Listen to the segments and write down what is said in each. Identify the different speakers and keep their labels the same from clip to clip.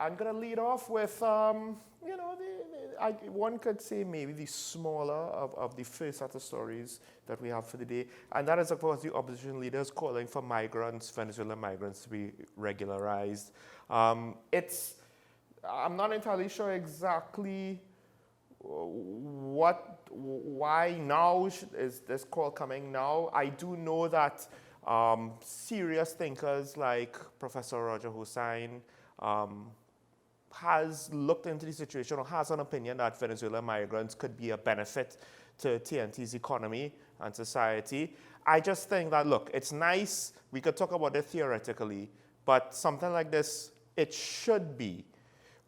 Speaker 1: I'm going to lead off with, one could say maybe the smaller of the first set of stories that we have for the day. And that is, of course, the opposition leaders calling for Venezuelan migrants, to be regularized. I'm not entirely sure exactly why now is this call coming now. I do know that serious thinkers like Professor Roger Hussain has looked into the situation or has an opinion that Venezuelan migrants could be a benefit to TNT's economy and society. I just think that, look, it's nice, we could talk about it theoretically, but something like this, it should be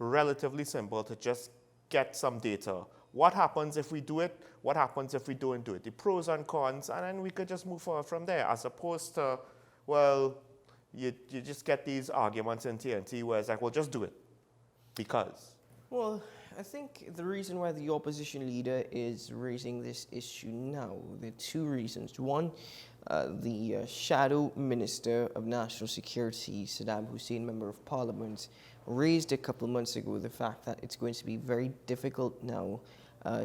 Speaker 1: relatively simple to just get some data. What happens if we do it? What happens if we don't do it? The pros and cons, and then we could just move forward from there, as opposed to, well, you just get these arguments in TNT where it's like, well, just do it. Because?
Speaker 2: Well, I think the reason why the opposition leader is raising this issue now, there are two reasons. One, the shadow minister of national security, Saddam Hussein, member of parliament, raised a couple of months ago the fact that it's going to be very difficult now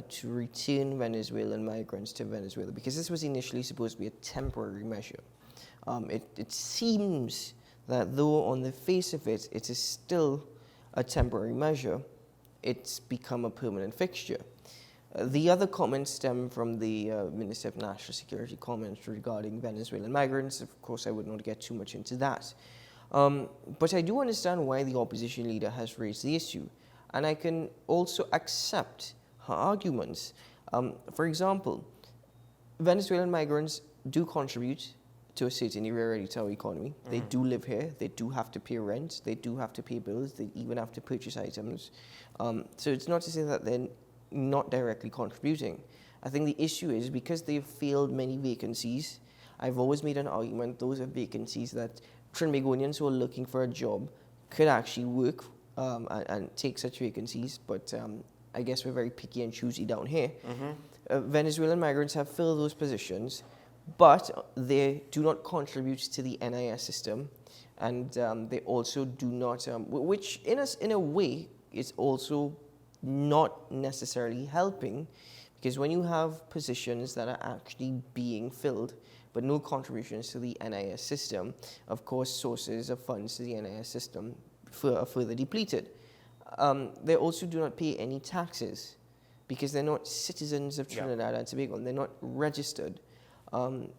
Speaker 2: to return Venezuelan migrants to Venezuela, because this was initially supposed to be a temporary measure. It seems that though on the face of it, it is still a temporary measure, it's become a permanent fixture. The other comments stem from the Minister of National Security comments regarding Venezuelan migrants. Of course, I would not get too much into that. But I do understand why the opposition leader has raised the issue, and I can also accept her arguments. For example, Venezuelan migrants do contribute to a certain area to our economy. Mm-hmm. They do live here, they do have to pay rent, they do have to pay bills, they even have to purchase items. So it's not to say that they're not directly contributing. I think the issue is because they've filled many vacancies. I've always made an argument, those are vacancies that Trinbagonians who are looking for a job could actually work and take such vacancies, but I guess we're very picky and choosy down here. Mm-hmm. Venezuelan migrants have filled those positions, but they do not contribute to the NIS system, and they also do not, which in a way is also not necessarily helping, because when you have positions that are actually being filled but no contributions to the NIS system, of course sources of funds to the NIS system are further depleted. They also do not pay any taxes because they're not citizens of Trinidad and Tobago, and they're not registered. And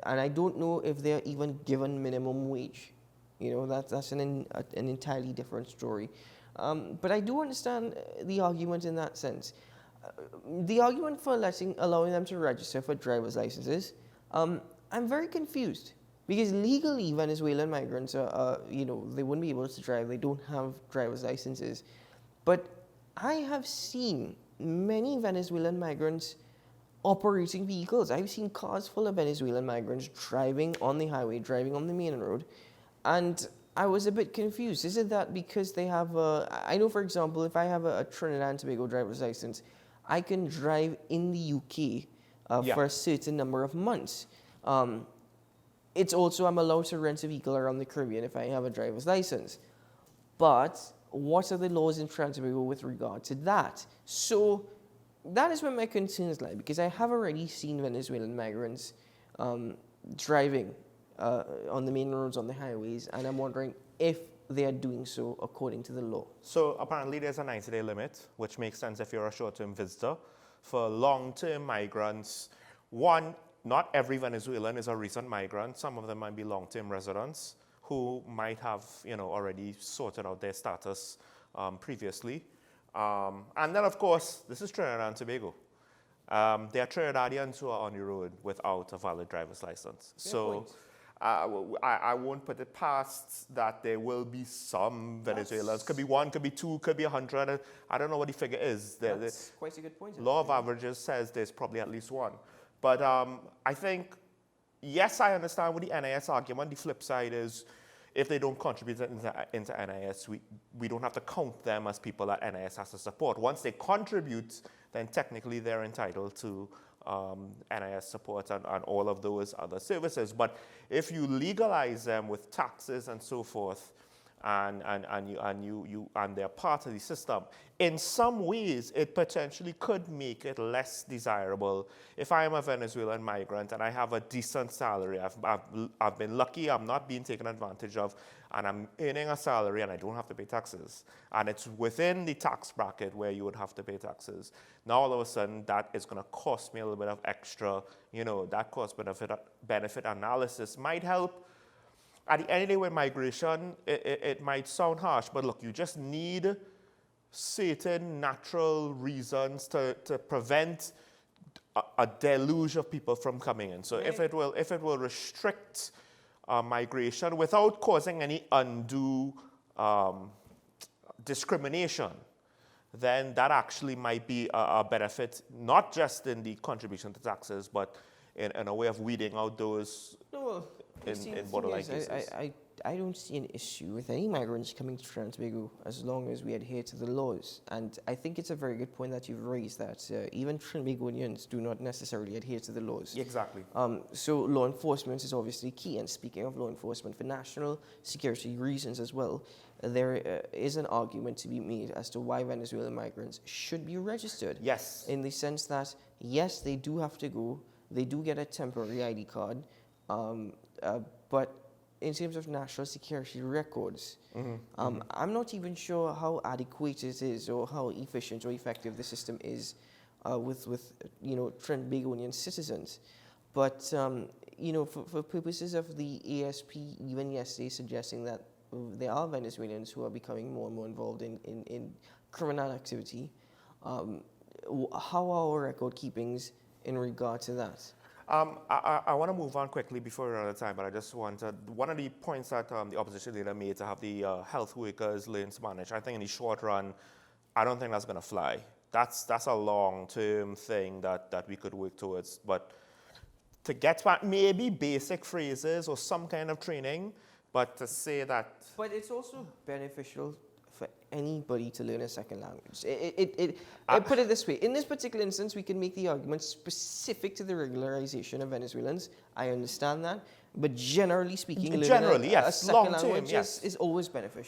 Speaker 2: I don't know if they're even given minimum wage. You know, that's an entirely different story. But I do understand the argument in that sense. The argument for allowing them to register for driver's licenses, I'm very confused. Because legally, Venezuelan migrants are, they wouldn't be able to drive. They don't have driver's licenses. But I have seen many Venezuelan migrants operating vehicles. I've seen cars full of Venezuelan migrants driving on the highway, driving on the main road, and I was a bit confused. Is it that because they have I know, for example, if I have a Trinidad and Tobago driver's license, I can drive in the UK for a certain number of months. It's also, I'm allowed to rent a vehicle around the Caribbean if I have a driver's license. But what are the laws in Trinidad and Tobago with regard to that? So that is where my concerns lie, because I have already seen Venezuelan migrants driving on the main roads, on the highways, and I'm wondering if they are doing so according to the law.
Speaker 1: So apparently there's a 90-day limit, which makes sense if you're a short-term visitor. For long-term migrants, one, not every Venezuelan is a recent migrant. Some of them might be long-term residents who might have, already sorted out their status previously. And then, of course, this is Trinidad and Tobago. There are Trinidadians who are on the road without a valid driver's license. So I won't put it past that there will be some Venezuelans. Could be one, could be two, could be 100. I don't know what the figure is.
Speaker 2: That's quite a good point.
Speaker 1: Law of averages says there's probably at least one. But I think, yes, I understand with the NIS argument. The flip side is, if they don't contribute into NIS, we don't have to count them as people that NIS has to support. Once they contribute, then technically they're entitled to NIS support and all of those other services. But if you legalize them with taxes and so forth, and they're part of the system. In some ways, it potentially could make it less desirable. If I am a Venezuelan migrant and I have a decent salary, I've been lucky, I'm not being taken advantage of, and I'm earning a salary and I don't have to pay taxes. And it's within the tax bracket where you would have to pay taxes. Now all of a sudden, that is going to cost me a little bit of extra, that cost-benefit analysis might help. At the end of the day, with migration, it might sound harsh, but look, you just need certain natural reasons to prevent a deluge of people from coming in. So if it will restrict migration without causing any undue discrimination, then that actually might be a benefit, not just in the contribution to taxes, but in a way of weeding out those in borderline cases.
Speaker 2: I don't see an issue with any migrants coming to Trinidad and Tobago as long as we adhere to the laws. And I think it's a very good point that you've raised, that even Trinbagonians do not necessarily adhere to the laws.
Speaker 1: Exactly.
Speaker 2: So law enforcement is obviously key. And speaking of law enforcement, for national security reasons as well, there is an argument to be made as to why Venezuelan migrants should be registered.
Speaker 1: Yes.
Speaker 2: In the sense that, yes, they do have to go, they do get a temporary ID card, but in terms of national security records, I'm not even sure how adequate it is or how efficient or effective the system is with Trinbagonian citizens. But for purposes of the ASP, even yesterday suggesting that there are Venezuelans who are becoming more and more involved in criminal activity, how are our record keepings in regard to that?
Speaker 1: I want to move on quickly before we run out of time, but I just wanted, one of the points that the opposition leader made, to have the health workers learn Spanish. I think in the short run, I don't think that's going to fly. That's a long-term thing that we could work towards. But to get back, maybe basic phrases or some kind of training, but to say that...
Speaker 2: But it's also beneficial for anybody to learn a second language. Put it this way, in this particular instance, we can make the argument specific to the regularization of Venezuelans. I understand that. But generally speaking, learning a second language is always beneficial.